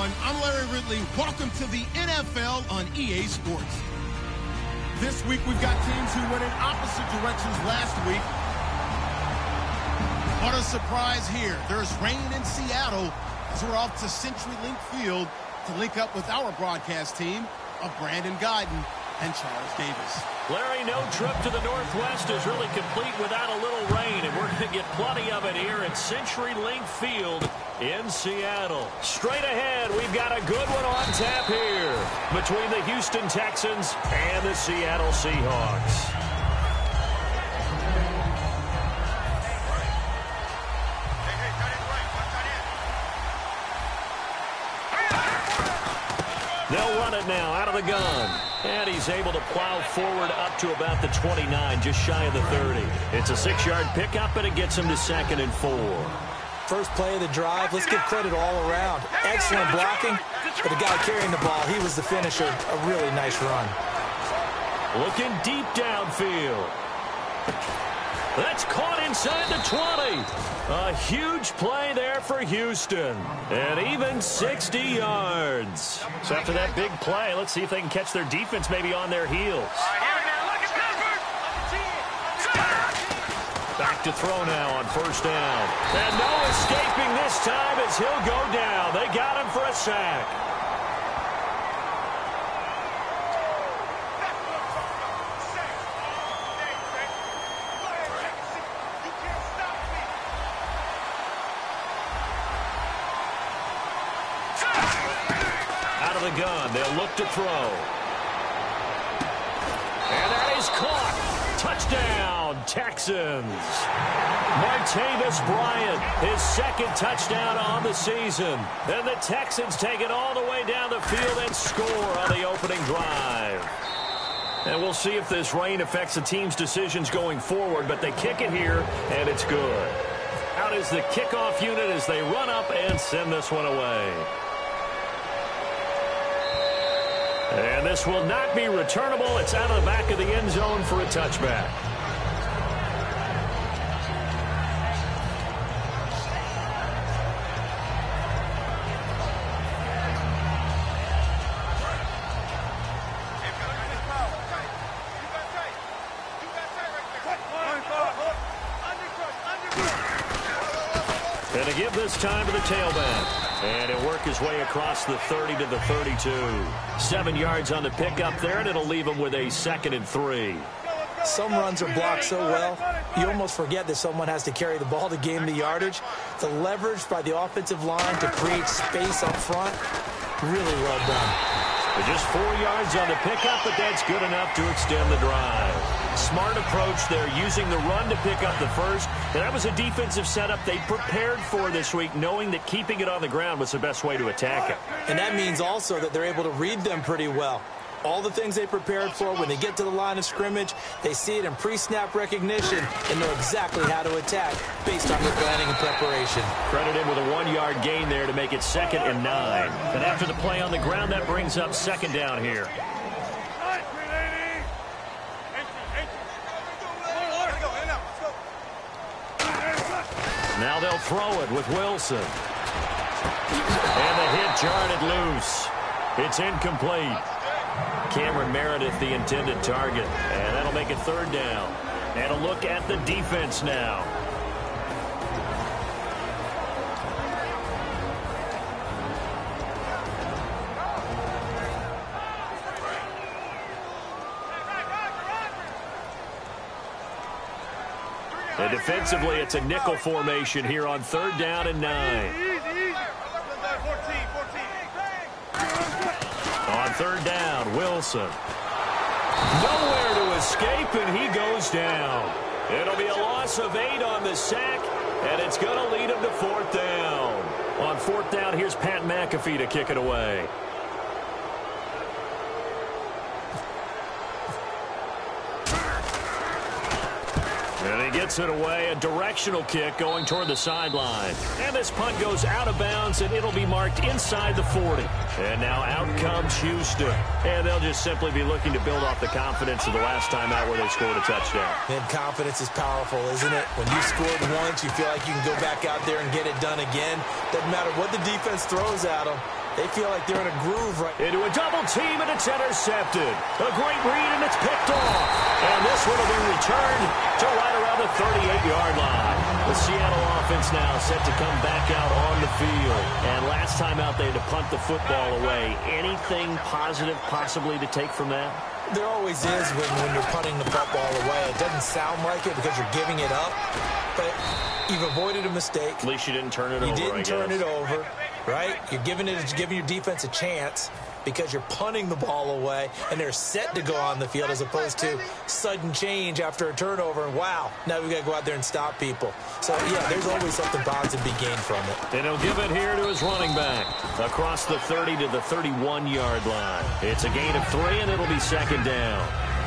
everyone. I'm Larry Ridley. Welcome to the NFL on EA Sports. This week, we've got teams who went in opposite directions last week. What a surprise here. There's rain in Seattle as we're off to CenturyLink Field to link up with our broadcast team of Brandon Guyton and Charles Davis. Larry, no trip to the Northwest is really complete without a little rain, and we're going to get plenty of it here at CenturyLink Field in Seattle. Straight ahead, we've got a good one on tap here between the Houston Texans and the Seattle Seahawks. They'll run it now out of the gun. And he's able to plow forward up to about the 29, just shy of the 30. It's a 6-yard pickup, and it gets him to 2nd and 4. First play of the drive, let's give credit all around. Excellent blocking, but the guy carrying the ball, he was the finisher. A really nice run. Looking deep downfield. That's caught inside the 20. A huge play there for Houston. And even 60 yards. So after that big play, let's see if they can catch their defense maybe on their heels. Back to throw now on 1st down. And no escaping this time as he'll go down. They got him for a sack. Gun. They'll look to throw. And that is caught. Touchdown, Texans. Martavis Bryant, his 2nd touchdown on the season. And the Texans take it all the way down the field and score on the opening drive. And we'll see if this rain affects the team's decisions going forward, but they kick it here, and it's good. Out is the kickoff unit as they run up and send this one away. And this will not be returnable. It's out of the back of the end zone for a touchback. And to give this time to the tailback. And he'll work his way across the 30 to the 32. 7 yards on the pickup there, and it'll leave him with a 2nd and 3. Some runs are blocked so well, you almost forget that someone has to carry the ball to gain the yardage. The leverage by the offensive line to create space up front, really well done. Just 4 yards on the pickup, but that's good enough to extend the drive. Smart approach there, using the run to pick up the first. And that was a defensive setup they prepared for this week, knowing that keeping it on the ground was the best way to attack it. And that means also that they're able to read them pretty well. All the things they prepared for, when they get to the line of scrimmage, they see it in pre-snap recognition and know exactly how to attack based on their planning and preparation. Credit him with a 1-yard gain there to make it 2nd and 9. And after the play on the ground, that brings up 2nd down here. Now they'll throw it with Wilson. And the hit jarred it loose. It's incomplete. Cameron Meredith, the intended target. And that'll make it 3rd down. And a look at the defense now. And defensively, it's a nickel formation here on 3rd down and 9. On 3rd down, Wilson. Nowhere to escape, and he goes down. It'll be a loss of 8 on the sack, and it's going to lead him to 4th down. On 4th down, here's Pat McAfee to kick it away. And he gets it away, a directional kick going toward the sideline. And this punt goes out of bounds, and it'll be marked inside the 40. And now out comes Houston. And they'll just simply be looking to build off the confidence of the last time out where they scored a touchdown. And confidence is powerful, isn't it? When you scored once, you feel like you can go back out there and get it done again. Doesn't matter what the defense throws at them. They feel like they're in a groove right into a double team, and it's intercepted. A great read, and it's picked off. And this one will be returned to right around the 38-yard line. The Seattle offense now set to come back out on the field. And last time out, they had to punt the football away. Anything positive possibly to take from that? There always is when you're punting the football away. It doesn't sound like it because you're giving it up, but you've avoided a mistake. At least you didn't turn it over, You didn't turn it over, right? You're giving your defense a chance because you're punting the ball away, and they're set to go on the field as opposed to sudden change after a turnover, and wow, now we've got to go out there and stop people. So, yeah, there's always something positive to be gained from it. And he'll give it here to his running back across the 30 to the 31-yard line. It's a gain of 3, and it'll be second down.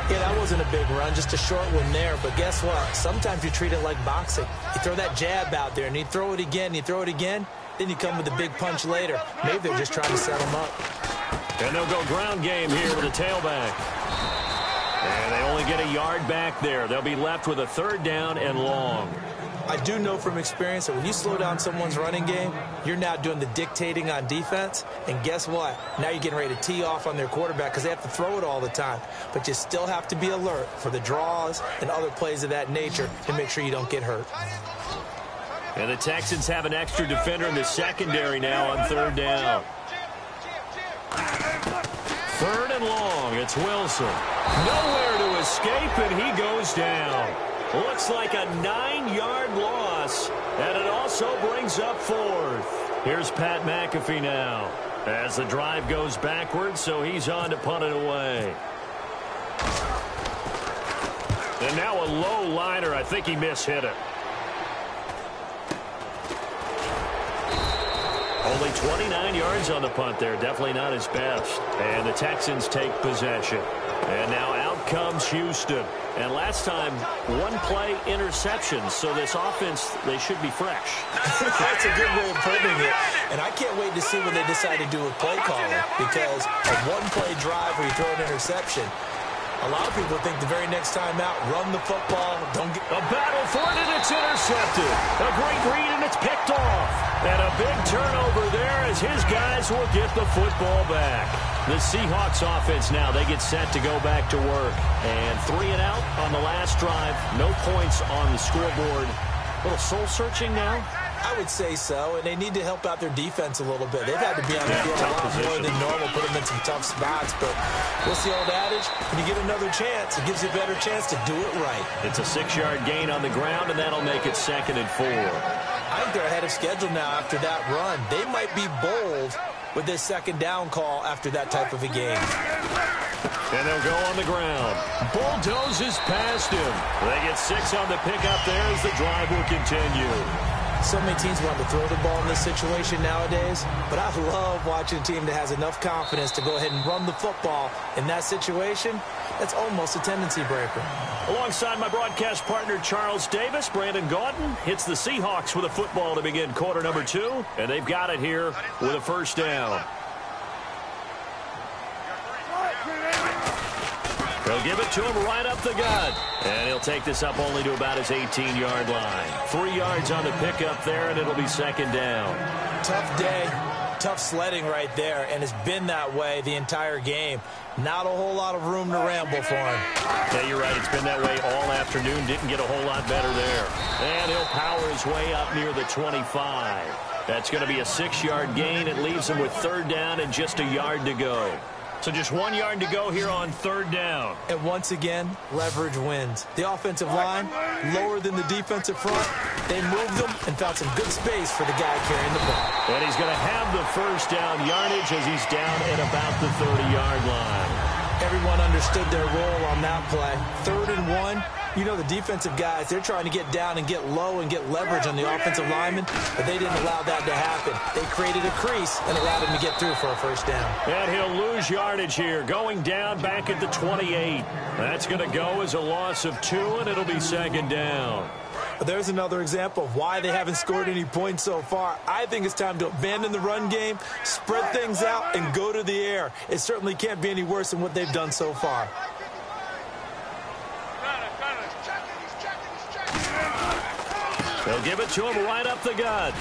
Yeah, that wasn't a big run, just a short one there. But guess what? Sometimes you treat it like boxing. You throw that jab out there, and you throw it again, then you come with a big punch later. Maybe they're just trying to set him up. And they'll go ground game here with a tailback. And they only get a yard back there. They'll be left with a third down and long. I do know from experience that when you slow down someone's running game, you're now doing the dictating on defense. And guess what? Now you're getting ready to tee off on their quarterback because they have to throw it all the time. But you still have to be alert for the draws and other plays of that nature to make sure you don't get hurt. And the Texans have an extra defender in the secondary now on third down. Third and long. It's Wilson. Nowhere to escape, and he goes down. Looks like a 9-yard loss, and it also brings up fourth. Here's Pat McAfee now as the drive goes backwards, so he's on to punt it away. And now a low liner. I think he mishit it. Only 29 yards on the punt there. Definitely not his best. And the Texans take possession. And now out comes Houston. And last time, one-play interceptions. So this offense, they should be fresh. That's a good way of putting it. And I can't wait to see what they decide to do with play calling. Because a one-play drive where you throw an interception, a lot of people think the very next time out, run the football, don't get... A battle for it, and it's intercepted. A great read, and it's picked off. And a big turnover there as his guys will get the football back. The Seahawks offense now, they get set to go back to work. And 3 and out on the last drive. No points on the scoreboard. A little soul-searching now. I would say so, and they need to help out their defense a little bit. They've had to be on the field a lot more than normal, put them in some tough spots. But what's the old adage? When you get another chance, it gives you a better chance to do it right. It's a 6-yard gain on the ground, and that'll make it 2nd and 4. I think they're ahead of schedule now after that run. They might be bold with this second down call after that type of a game. And they'll go on the ground. Bulldozes past him. They get 6 on the pickup there as the drive will continue. So many teams want to throw the ball in this situation nowadays, but I love watching a team that has enough confidence to go ahead and run the football in that situation. That's almost a tendency breaker. Alongside my broadcast partner, Charles Davis, Brandon Gaudin hits the Seahawks with a football to begin quarter number 2, and they've got it here with a first down. They'll give it to him right up the gut. And he'll take this up only to about his 18-yard line. 3 yards on the pickup there, and it'll be 2nd down. Tough day, tough sledding right there, and it's been that way the entire game. Not a whole lot of room to ramble for him. Yeah, you're right. It's been that way all afternoon. Didn't get a whole lot better there. And he'll power his way up near the 25. That's going to be a 6-yard gain. It leaves him with 3rd down and just a yard to go. So just 1 yard to go here on 3rd down. And once again, leverage wins. The offensive line, lower than the defensive front. They moved them and found some good space for the guy carrying the ball. And he's going to have the first down yardage as he's down at about the 30-yard line. Everyone understood their role on that play. 3rd and 1. You know the defensive guys, they're trying to get down and get low and get leverage on the offensive lineman, but they didn't allow that to happen. They created a crease and allowed him to get through for a first down. And he'll lose yardage here, going down back at the 28. That's going to go as a loss of 2, and it'll be 2nd down. There's another example of why they haven't scored any points so far. I think it's time to abandon the run game, spread things out, and go to the air. It certainly can't be any worse than what they've done so far. They'll give it to him right up the gut.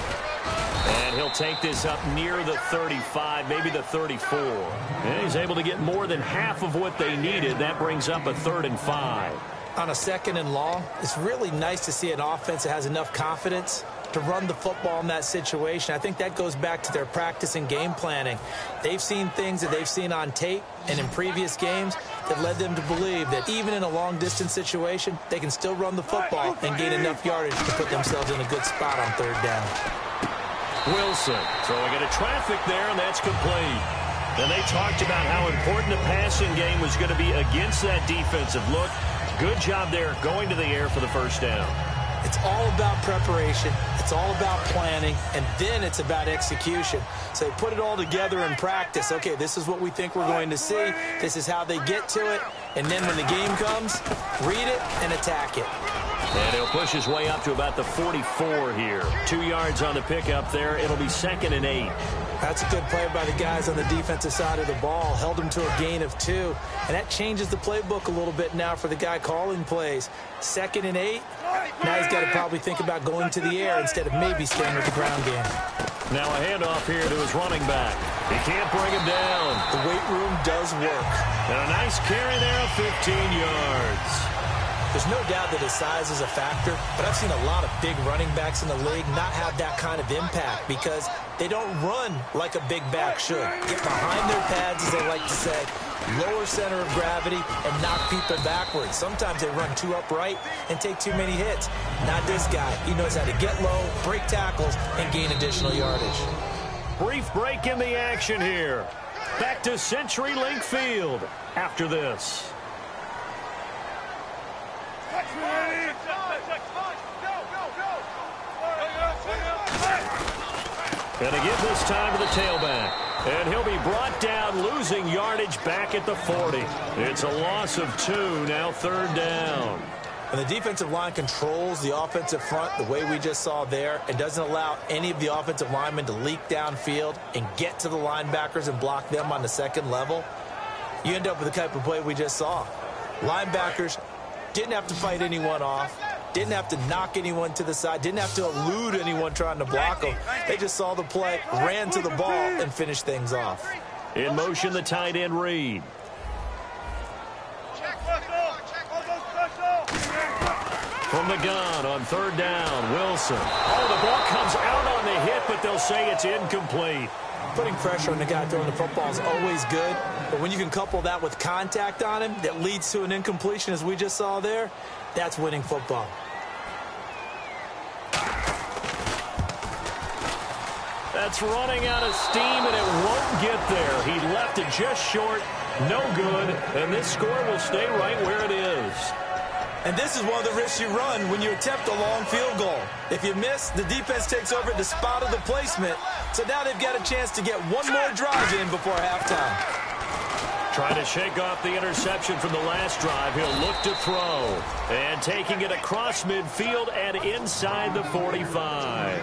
And he'll take this up near the 35, maybe the 34. And he's able to get more than half of what they needed. That brings up a 3rd and 5. On a 2nd and long, it's really nice to see an offense that has enough confidence to run the football in that situation. I think that goes back to their practice and game planning. They've seen things that they've seen on tape and in previous games that led them to believe that even in a long-distance situation, they can still run the football and gain enough yardage to put themselves in a good spot on 3rd down. Wilson throwing into traffic there, and that's complete. And they talked about how important the passing game was going to be against that defensive look. Good job there going to the air for the 1st down. It's all about preparation. It's all about planning, and then it's about execution. So they put it all together in practice. Okay, this is what we think we're going to see. This is how they get to it. And then when the game comes, read it and attack it. And he'll push his way up to about the 44 here. 2 yards on the pickup there. It'll be 2nd and 8. That's a good play by the guys on the defensive side of the ball. Held them to a gain of 2. And that changes the playbook a little bit now for the guy calling plays. 2nd and 8. Now he's got to probably think about going to the air instead of maybe staying with the ground game. Now a handoff here to his running back. He can't bring him down. The weight room does work. And a nice carry there of 15 yards. There's no doubt that his size is a factor, but I've seen a lot of big running backs in the league not have that kind of impact because they don't run like a big back should. Get behind their pads, as they like to say, lower center of gravity, and knock people backwards. Sometimes they run too upright and take too many hits. Not this guy. He knows how to get low, break tackles, and gain additional yardage. Brief break in the action here. Back to CenturyLink Field after this. And to give this time to the tailback. And he'll be brought down, losing yardage back at the 40. It's a loss of 2, now 3rd down. When the defensive line controls the offensive front the way we just saw there and doesn't allow any of the offensive linemen to leak downfield and get to the linebackers and block them on the 2nd level, you end up with the type of play we just saw. Linebackers didn't have to fight anyone off, didn't have to knock anyone to the side, didn't have to elude anyone trying to block them. They just saw the play, ran to the ball, and finished things off. In motion, the tight end Reed. From the gun on 3rd down, Wilson. Oh, the ball comes out on the hit, but they'll say it's incomplete. Putting pressure on the guy throwing the football is always good, but when you can couple that with contact on him that leads to an incompletion, as we just saw there, that's winning football. That's running out of steam, and it won't get there. He left it just short, no good, and this score will stay right where it is. And this is one of the risks you run when you attempt a long field goal. If you miss, the defense takes over at the spot of the placement, so now they've got a chance to get one more drive in before halftime. Trying to shake off the interception from the last drive. He'll look to throw. And taking it across midfield and inside the 45.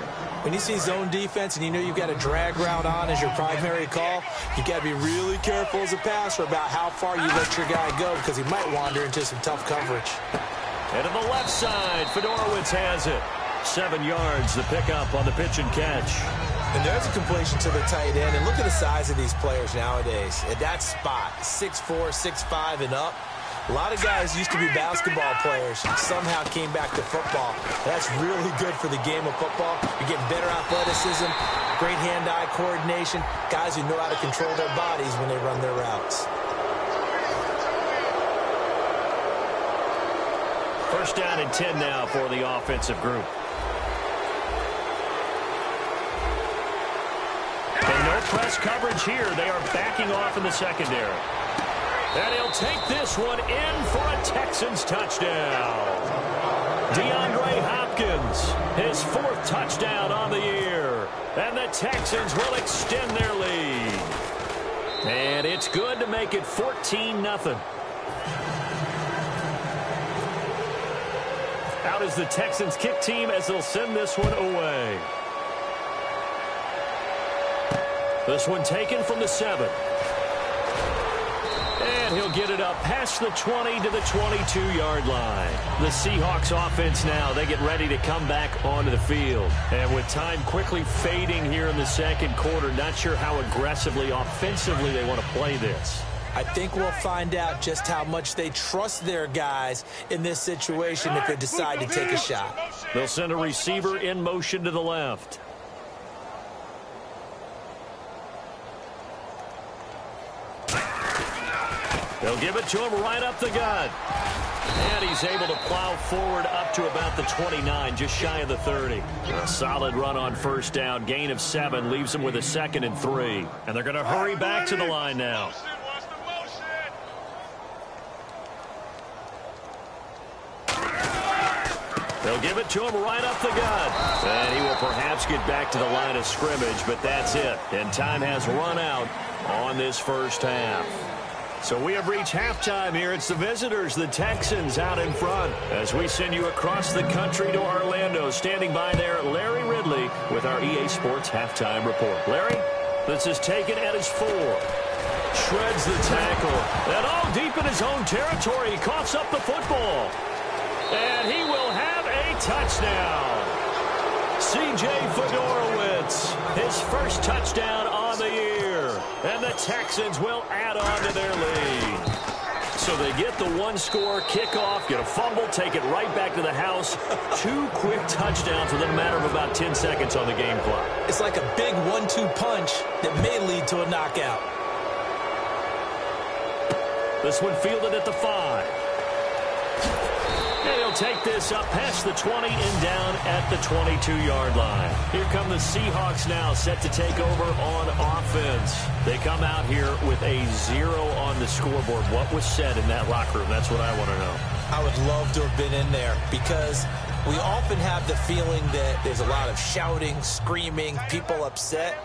When you see zone defense and you know you've got a drag route on as your primary call, you've got to be really careful as a passer about how far you let your guy go because he might wander into some tough coverage. And to the left side, Fedorowicz has it. 7 yards, the pickup on the pitch and catch. And there's a completion to the tight end. And look at the size of these players nowadays. At that spot, 6'4", 6'5", and up. A lot of guys used to be basketball players, somehow came back to football. That's really good for the game of football. You're getting better athleticism, great hand-eye coordination, guys who know how to control their bodies when they run their routes. 1st down and 10 now for the offensive group. And no press coverage here. They are backing off in the secondary. And he'll take this one in for a Texans touchdown. DeAndre Hopkins, his 4th touchdown on the year. And the Texans will extend their lead. And it's good to make it 14-0. Out is the Texans kick team as they'll send this one away. This one taken from the 7. And he'll get it up past the 20 to the 22-yard line. The Seahawks offense now, they get ready to come back onto the field. And with time quickly fading here in the second quarter, not sure how aggressively, offensively they want to play this. I think we'll find out just how much they trust their guys in this situation if they decide to take a shot. They'll send a receiver in motion to the left. They'll give it to him right up the gut. And he's able to plow forward up to about the 29, just shy of the 30. A solid run on first down. Gain of 7 leaves him with a 2nd and 3. And they're going to hurry back to the line now. They'll give it to him right up the gut. And he will perhaps get back to the line of scrimmage, but that's it. And time has run out on this first half. So we have reached halftime here. It's the visitors, the Texans, out in front. As we send you across the country to Orlando, standing by there, Larry Ridley with our EA Sports Halftime Report. Larry, this is taken at his 4. Shreds the tackle. And all deep in his own territory, he coughs up the football. And he will have a touchdown. C.J. Fedorowicz, his first touchdown on the year. And the Texans will add on to their lead. So they get the one-score kickoff, get a fumble, take it right back to the house. 2 quick touchdowns within a matter of about 10 seconds on the game clock. It's like a big 1-2 punch that may lead to a knockout. This one fielded at the 5. And he'll take this up past the 20 and down at the 22-yard line. Here come the Seahawks now, set to take over on offense. They come out here with a 0 on the scoreboard. What was said in that locker room? That's what I want to know. I would love to have been in there because we often have the feeling that there's a lot of shouting, screaming, people upset.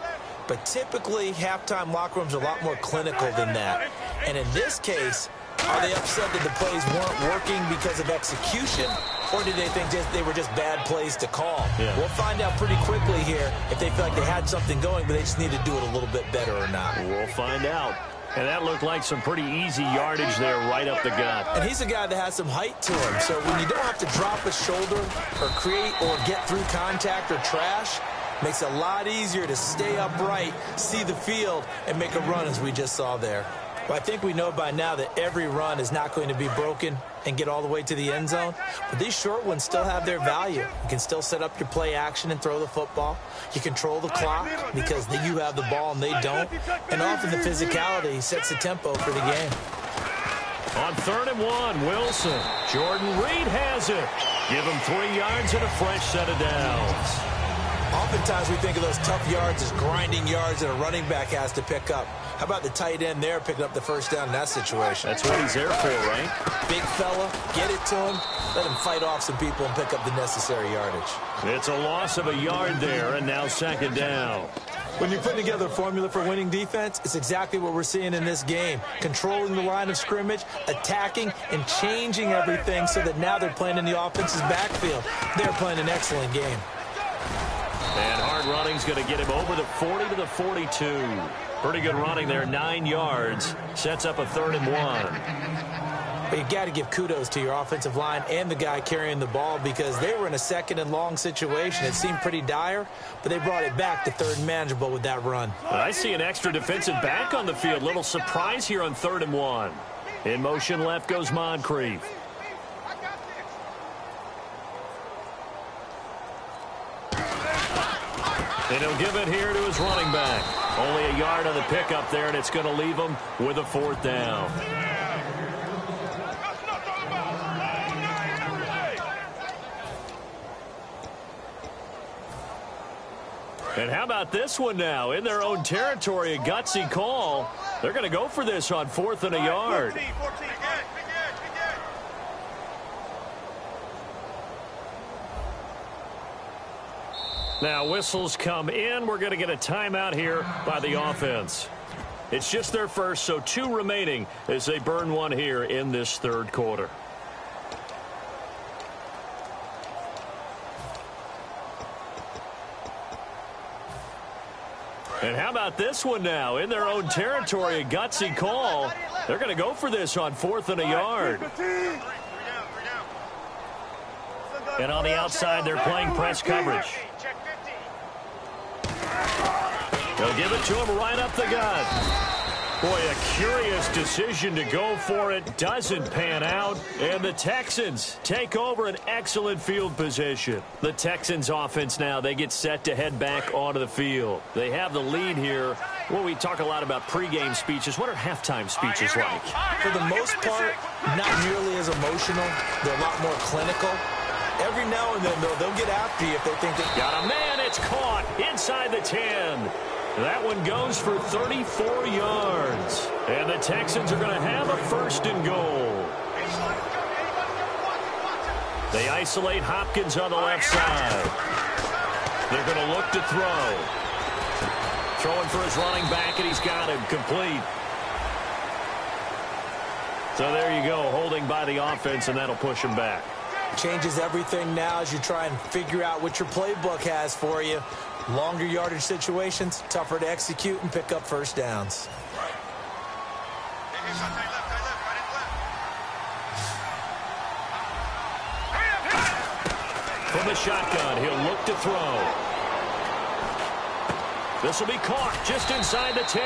But typically, halftime locker rooms are a lot more clinical than that. And in this case, are they upset that the plays weren't working because of execution, or did they think they were just bad plays to call? Yeah. We'll find out pretty quickly here if they feel like they had something going, but they just need to do it a little bit better or not. We'll find out. And that looked like some pretty easy yardage there right up the gut. And he's a guy that has some height to him, so when you don't have to drop a shoulder or create or get through contact or trash, makes it a lot easier to stay upright, see the field, and make a run as we just saw there. Well, I think we know by now that every run is not going to be broken and get all the way to the end zone. But these short ones still have their value. You can still set up your play action and throw the football. You control the clock because you have the ball and they don't. And often the physicality sets the tempo for the game. On 3rd and 1, Wilson. Jordan Reed has it. Give him 3 yards and a fresh set of downs. Oftentimes we think of those tough yards as grinding yards that a running back has to pick up. How about the tight end there picking up the first down in that situation? That's what he's there for, right? Big fella, get it to him, let him fight off some people and pick up the necessary yardage. It's a loss of a yard there, and now 2nd down. When you're putting together a formula for winning defense, it's exactly what we're seeing in this game. Controlling the line of scrimmage, attacking, and changing everything so that now they're playing in the offense's backfield. They're playing an excellent game. And hard running's going to get him over the 40 to the 42. Pretty good running there, 9 yards. Sets up a 3rd and 1. But you got to give kudos to your offensive line and the guy carrying the ball because they were in a 2nd and long situation. It seemed pretty dire, but they brought it back to 3rd and manageable with that run. I see an extra defensive back on the field. Little surprise here on 3rd and 1. In motion left goes Moncrief. And he'll give it here to his running back. Only a yard on the pickup there, and it's going to leave him with a 4th down. And how about this one now? In their own territory, a gutsy call. They're going to go for this on 4th and a yard. Now, whistles come in. We're going to get a timeout here by the offense. It's just their first, so 2 remaining as they burn one here in this 3rd quarter. And how about this one now? In their own territory, a gutsy call. They're going to go for this on 4th and a yard. And on the outside, they're playing press coverage. They'll give it to him right up the gut. Boy, a curious decision to go for it. Doesn't pan out. And the Texans take over an excellent field position. The Texans offense now, they get set to head back onto the field. They have the lead here. Well, we talk a lot about pregame speeches. What are halftime speeches like? For the most part, not nearly as emotional. They're a lot more clinical. Every now and then, though, they'll get after you if they think they got a man. It's caught inside the 10. That one goes for 34 yards. And the Texans are going to have a 1st and goal. They isolate Hopkins on the left side. They're going to look to throw. Throwing for his running back, and he's got him complete. So there you go, holding by the offense, and that'll push him back. Changes everything now as you try and figure out what your playbook has for you. Longer yardage situations, tougher to execute and pick up 1st downs. From the shotgun, he'll look to throw. This will be caught just inside the 10.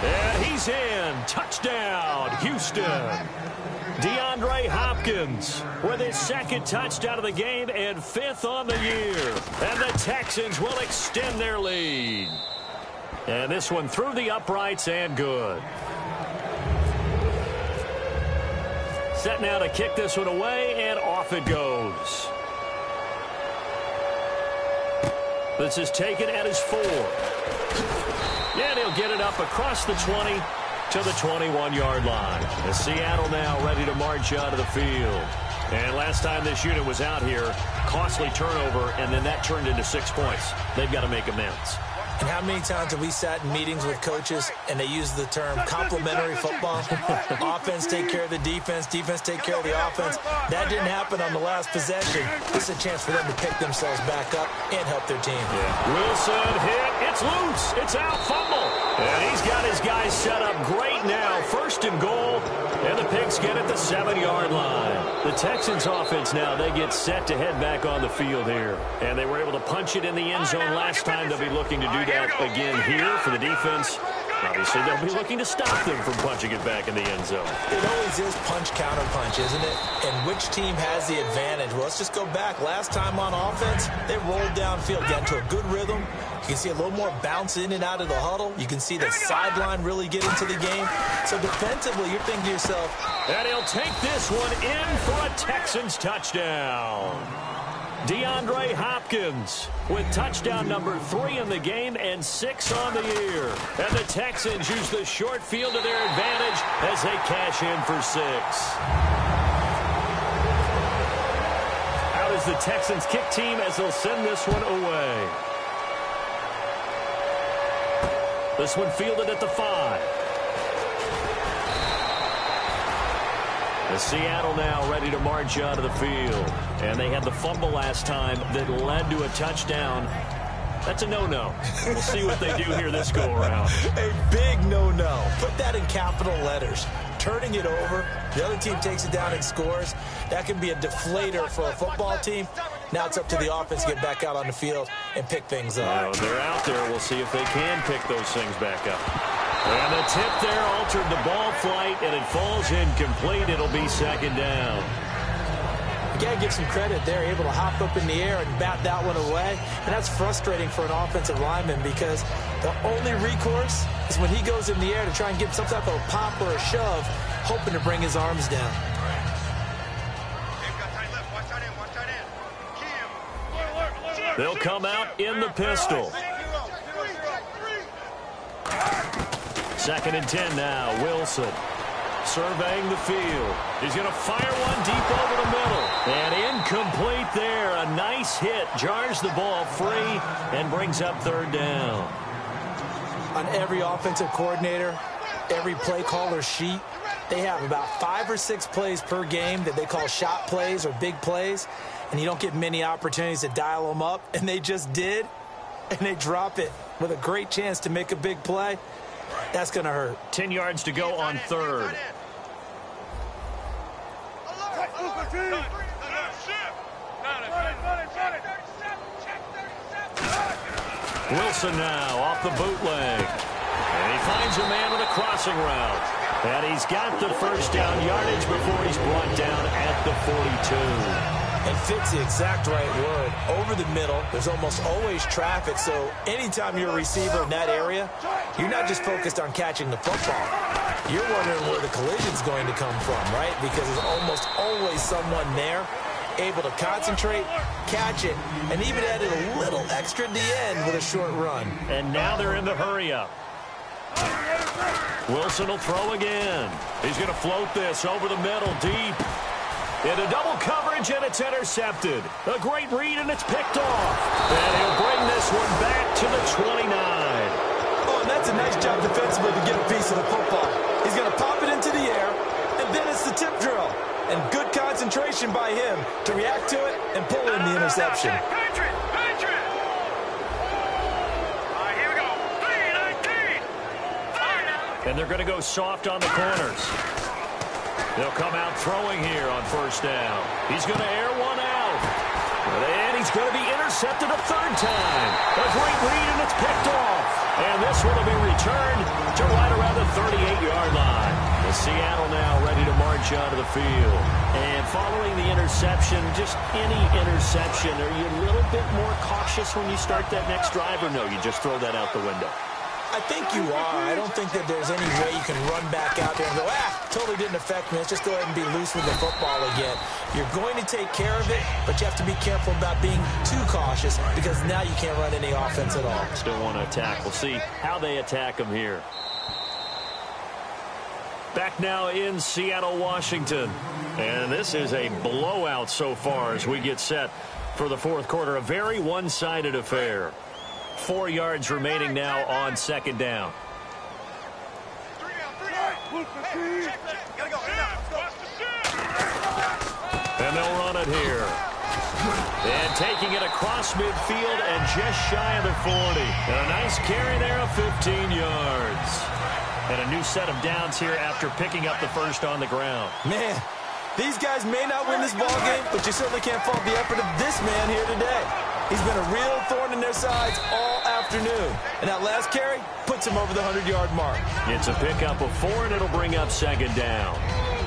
And he's in. Touchdown, Houston. DeAndre Hopkins with his 2nd touchdown of the game and 5th on the year. And the Texans will extend their lead. And this one through the uprights and good. Set now to kick this one away, and off it goes. This is taken at his 4. And he'll get it up across the 20 to the 21-yard line. And Seattle now ready to march out of the field. And last time this unit was out here, costly turnover, and then that turned into 6 points. They've got to make amends. And how many times have we sat in meetings with coaches and they use the term complementary football? Offense take care of the defense, defense take care of the offense. That didn't happen on the last possession. This is a chance for them to pick themselves back up and help their team. Yeah. Wilson hit. It's loose. It's out. Fumble. And he's got his guys set up great now. 1st and goal. And the Pigs get at the 7-yard line. The Texans offense now, they get set to head back on the field here. And they were able to punch it in the end zone last time. They'll be looking to do that again here for the defense. Obviously, they'll be looking to stop them from punching it back in the end zone. It always is punch-counter-punch, isn't it? And which team has the advantage? Well, let's just go back. Last time on offense, they rolled downfield, got into a good rhythm. You can see a little more bounce in and out of the huddle. You can see the sideline really get into the game. So defensively, you're thinking to yourself, and he'll take this one in for a Texans touchdown. DeAndre Hopkins with touchdown number 3 in the game and 6 on the year. And the Texans use the short field to their advantage as they cash in for 6. Out is the Texans kick team as they'll send this one away. This one fielded at the 5. The Seattle now ready to march out of the field. And they had the fumble last time that led to a touchdown. That's a no-no. We'll see what they do here this go-around. A big no-no. Put that in capital letters. Turning it over, the other team takes it down and scores. That can be a deflator for a football team. Now it's up to the offense to get back out on the field and pick things up. They're out there. We'll see if they can pick those things back up. And the tip there altered the ball flight, and it falls incomplete. It'll be 2nd down. You got to give some credit there, able to hop up in the air and bat that one away. And that's frustrating for an offensive lineman because the only recourse is when he goes in the air to try and give some type of a pop or a shove, hoping to bring his arms down. They'll come out in the pistol. 2nd and 10 now. Wilson surveying the field. He's going to fire one deep over the middle. And incomplete there. A nice hit. Jars the ball free and brings up 3rd down. On every offensive coordinator, every play caller sheet, they have about 5 or 6 plays per game that they call shot plays or big plays. And you don't get many opportunities to dial them up. And they just did. And they drop it with a great chance to make a big play. That's going to hurt. 10 yards to go on third. Wilson now off the bootleg. And he finds a man with a crossing route. And he's got the first down yardage before he's brought down at the 42. It fits the exact right word. Over the middle, there's almost always traffic, so anytime you're a receiver in that area, you're not just focused on catching the football. You're wondering where the collision's going to come from, right? Because there's almost always someone there able to concentrate, catch it, and even added a little extra at the end with a short run. And now they're in the hurry-up. Wilson will throw again. He's going to float this over the middle, deep. Into double coverage, and it's intercepted. A great read, and it's picked off. And he'll bring this one back to the 29. Oh, and that's a nice job defensively to get a piece of the football. He's going to pop it into the air, and then it's the tip drill. And good concentration by him to react to it and pull in the interception. And they're going to go soft on the corners. They'll come out throwing here on first down. He's going to air one out. And he's going to be intercepted a third time. A great read, and it's picked off. And this one will be returned to right around the 38-yard line. The Seattle now ready to march onto the field. And following the interception, just any interception, are you a little bit more cautious when you start that next drive, or no, you just throw that out the window? I think you are. I don't think that there's any way you can run back out there and go, totally didn't affect me. Let's just go ahead and be loose with the football again. You're going to take care of it, but you have to be careful about being too cautious because now you can't run any offense at all. Still want to attack. We'll see how they attack them here. Back now in Seattle, Washington. And this is a blowout so far as we get set for the fourth quarter. A very one-sided affair. 4 yards remaining now on second down. And they'll run it here. And taking it across midfield and just shy of the 40. And a nice carry there of 15 yards. And a new set of downs here after picking up the first on the ground. Man, these guys may not win this ball game, but you certainly can't fault the effort of this man here today. He's been a real thorn in their sides all afternoon. And that last carry puts him over the 100-yard mark. It's a pickup of 4, and it'll bring up second down.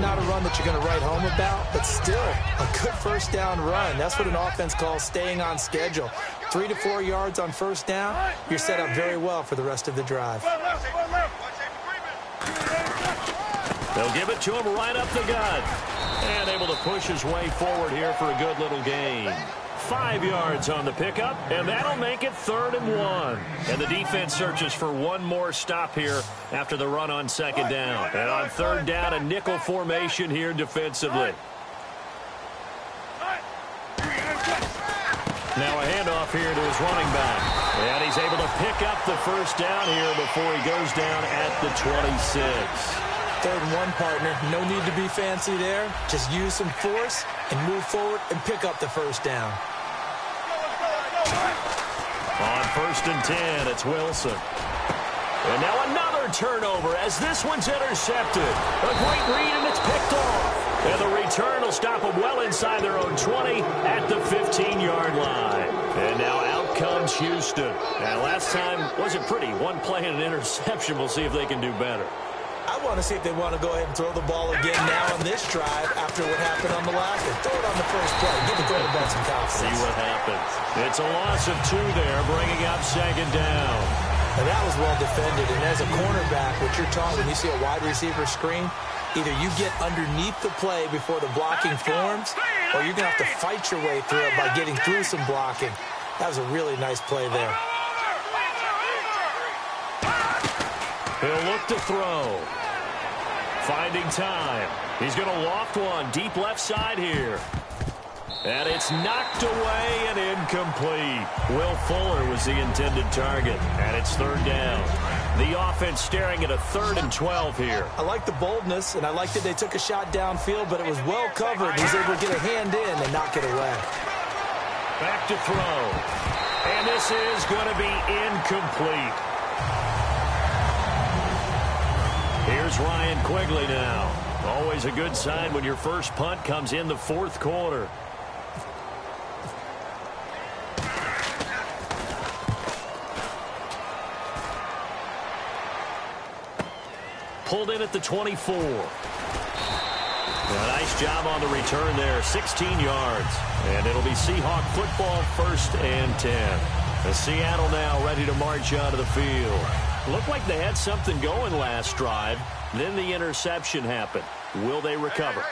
Not a run that you're going to write home about, but still a good first down run. That's what an offense calls staying on schedule. 3 to 4 yards on first down, you're set up very well for the rest of the drive. They'll give it to him right up the gut. And able to push his way forward here for a good little gain. 5 yards on the pickup, and that'll make it 3rd and 1. And the defense searches for one more stop here after the run on second down. And on third down, a nickel formation here defensively. Now a handoff here to his running back. And he's able to pick up the first down here before he goes down at the 26. 3rd and 1, partner. No need to be fancy there. Just use some force and move forward and pick up the first down. On 1st and 10, it's Wilson. And now another turnover as this one's intercepted. A great read, and it's picked off. And the return will stop them well inside their own 20 at the 15-yard line. And now out comes Houston. Now, last time wasn't pretty. One play and an interception. We'll see if they can do better. I want to see if they want to go ahead and throw the ball again now on this drive after what happened on the last one. Throw it on the first play. Give the quarterback some confidence. See what happens. It's a loss of 2 there, bringing up second down. And that was well defended. And as a cornerback, what you're taught when you see a wide receiver screen, either you get underneath the play before the blocking forms, or you're going to have to fight your way through it by getting through some blocking. That was a really nice play there. He'll look to throw. Finding time. He's going to loft one deep left side here. And it's knocked away and incomplete. Will Fuller was the intended target. And it's 3rd down. The offense staring at a 3rd and 12 here. I like the boldness, and I like that they took a shot downfield, but it was well covered. He's able to get a hand in and knock it away. Back to throw. And this is going to be incomplete. Here's Ryan Quigley now. Always a good sign when your first punt comes in the fourth quarter. Pulled in at the 24. A nice job on the return there, 16 yards. And it'll be Seahawk football, 1st and 10. The Seattle now ready to march onto the field. Looked like they had something going last drive. Then the interception happened. Will they recover?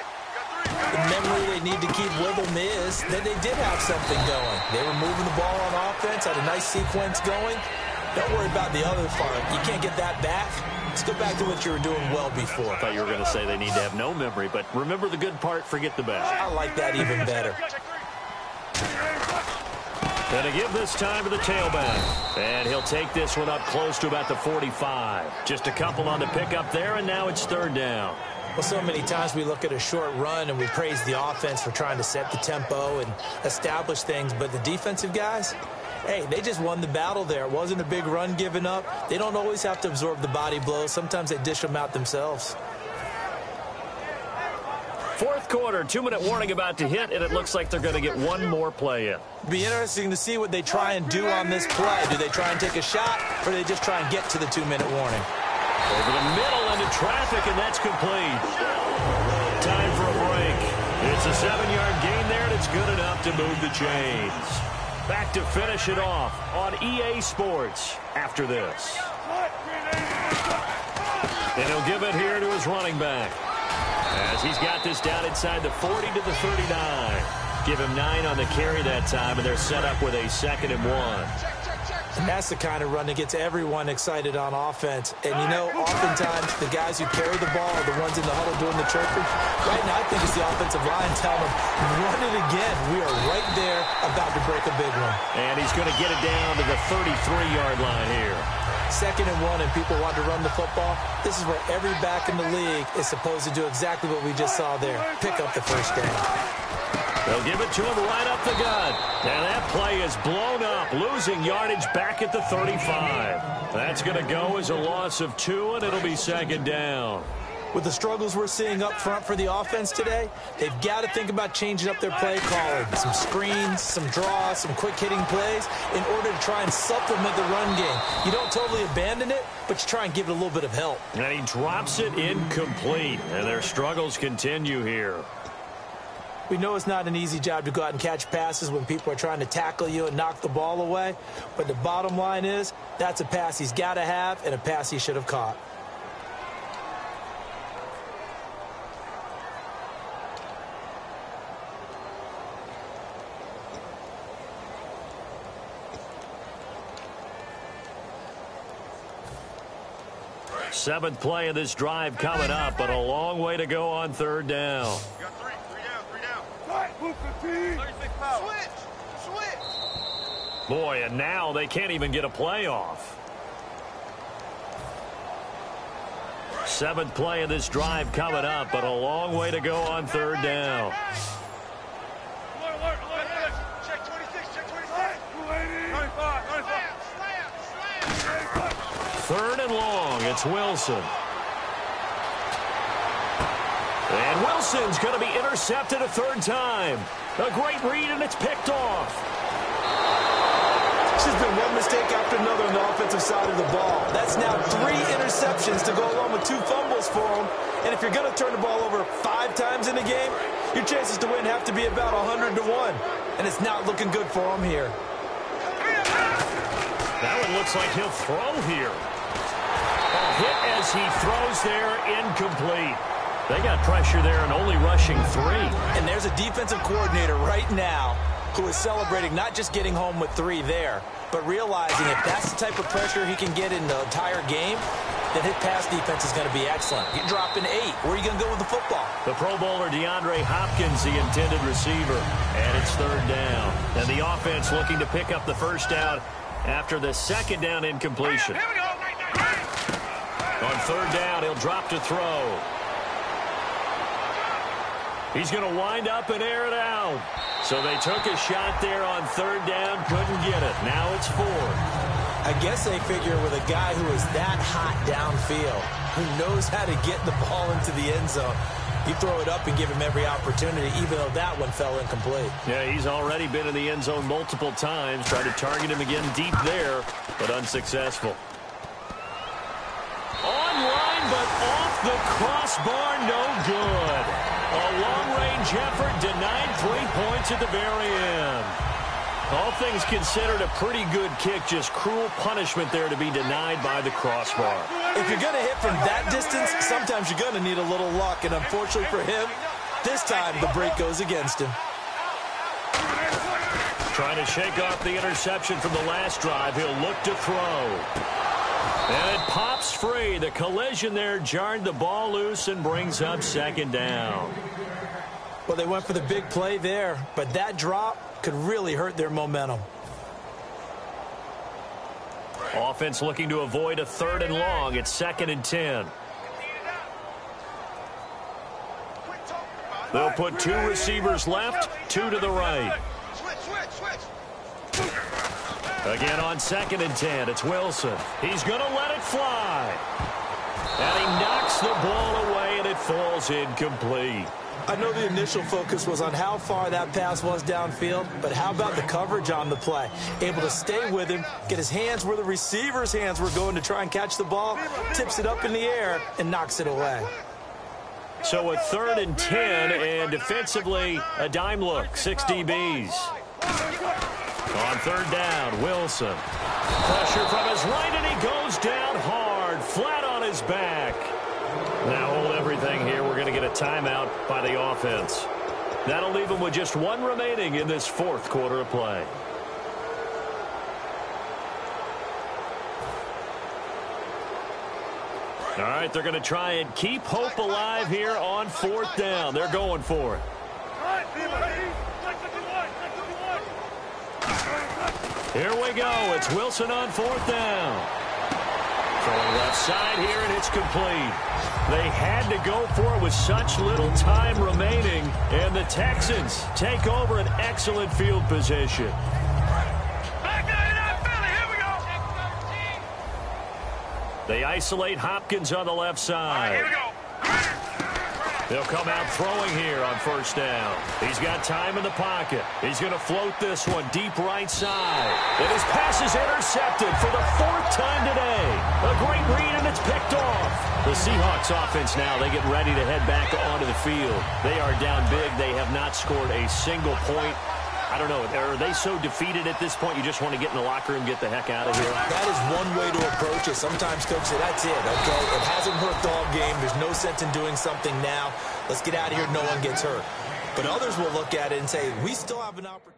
The memory they need to keep with them is that they did have something going. They were moving the ball on offense, had a nice sequence going. Don't worry about the other part. You can't get that back. Let's go back to what you were doing well before. I thought you were going to say they need to have no memory, but remember the good part, forget the bad. I like that even better. And to give this time to the tailback. And he'll take this one up close to about the 45. Just a couple on the pickup there, and now it's 3rd down. Well, so many times we look at a short run and we praise the offense for trying to set the tempo and establish things, but the defensive guys, hey, they just won the battle there. It wasn't a big run given up. They don't always have to absorb the body blows. Sometimes they dish them out themselves. Fourth quarter, 2-minute warning about to hit, and it looks like they're going to get one more play in. Be interesting to see what they try and do on this play. Do they try and take a shot, or do they just try and get to the 2-minute warning? Over the middle into traffic, and that's complete. Time for a break. It's a 7-yard gain there, and it's good enough to move the chains. Back to finish it off on EA Sports after this. And he'll give it here to his running back. As he's got this down inside the 40 to the 39. Give him 9 on the carry that time, and they're set up with a 2nd and 1. And that's the kind of run that gets everyone excited on offense. And, you know, oftentimes the guys who carry the ball are the ones in the huddle doing the chirping. Right now, I think it's the offensive line telling them, run it again. We are right there about to break a big one. And he's going to get it down to the 33-yard line here. 2nd and 1, and people want to run the football. This is where every back in the league is supposed to do exactly what we just saw there. Pick up the first down. They'll give it to him right up the gut. And that play is blown up, losing yardage back at the 35. That's going to go as a loss of 2, and it'll be 2nd down. With the struggles we're seeing up front for the offense today, they've got to think about changing up their play calling. Some screens, some draws, some quick-hitting plays in order to try and supplement the run game. You don't totally abandon it, but you try and give it a little bit of help. And he drops it incomplete, and their struggles continue here. We know it's not an easy job to go out and catch passes when people are trying to tackle you and knock the ball away, but the bottom line is that's a pass he's got to have and a pass he should have caught. Seventh play of this drive coming up, but a long way to go on 3rd down. You got three down. Switch. Boy, and now they can't even get a play off. 7th play of this drive coming up, but a long way to go on 3rd down. Check 26, check 26. 95. 3rd and long, it's Wilson. And Wilson's going to be intercepted a 3rd time. A great read, and it's picked off. It's just been one mistake after another on the offensive side of the ball. That's now 3 interceptions to go along with 2 fumbles for him. And if you're going to turn the ball over 5 times in a game, your chances to win have to be about 100 to 1. And it's not looking good for him here. That one looks like he'll throw here. A hit as he throws there, incomplete. They got pressure there and only rushing 3. And there's a defensive coordinator right now who is celebrating not just getting home with 3 there, but realizing if that's the type of pressure he can get in the entire game, then his pass defense is going to be excellent. You're dropping 8. Where are you going to go with the football? The Pro Bowler DeAndre Hopkins, the intended receiver. And it's 3rd down. And the offense looking to pick up the first down after the 2nd down incompletion. On 3rd down, he'll drop to throw. He's going to wind up and air it out. So they took a shot there on 3rd down, couldn't get it. Now it's 4th. guess they figure with a guy who is that hot downfield, who knows how to get the ball into the end zone, you throw it up and give him every opportunity, even though that one fell incomplete. Yeah, he's already been in the end zone multiple times. Tried to target him again deep there, but unsuccessful. Online, but off the crossbar, no good. A long-range effort denied 3 points at the very end. All things considered, a pretty good kick, just cruel punishment there to be denied by the crossbar. If you're going to hit from that distance, sometimes you're going to need a little luck, and unfortunately for him, this time the break goes against him. Trying to shake off the interception from the last drive. He'll look to throw. And it pops free. The collision there jarred the ball loose and brings up second down. Well, they went for the big play there, but that drop could really hurt their momentum. Offense looking to avoid a 3rd and long. It's 2nd and 10. They'll put 2 receivers left, 2 to the right. Again on 2nd and 10, it's Wilson. He's going to let it fly. And he knocks the ball away, and it falls incomplete. I know the initial focus was on how far that pass was downfield, but how about the coverage on the play? Able to stay with him, get his hands where the receiver's hands were going to try and catch the ball, tips it up in the air, and knocks it away. So a 3rd and 10, and defensively, a dime look, 6 DBs. On 3rd down, Wilson. Pressure from his right, and he goes down hard, flat on his back. Now hold everything here. We're going to get a timeout by the offense. That'll leave them with just 1 remaining in this 4th quarter of play. All right, they're going to try and keep hope alive here on 4th down. They're going for it. Here we go. It's Wilson on 4th down. Throwing left side here, and it's complete. They had to go for it with such little time remaining, and the Texans take over an excellent field position. They isolate Hopkins on the left side. Here we go. They'll come out throwing here on 1st down. He's got time in the pocket. He's going to float this one deep right side. And his pass is intercepted for the 4th time today. A great read, and it's picked off. The Seahawks offense now, they get ready to head back onto the field. They are down big. They have not scored a single point. I don't know. Are they so defeated at this point you just want to get in the locker room, get the heck out of here? That is one way to approach it. Sometimes, Coach, say, that's it, okay? It hasn't worked all game. There's no sense in doing something now. Let's get out of here. No one gets hurt. But others will look at it and say, we still have an opportunity.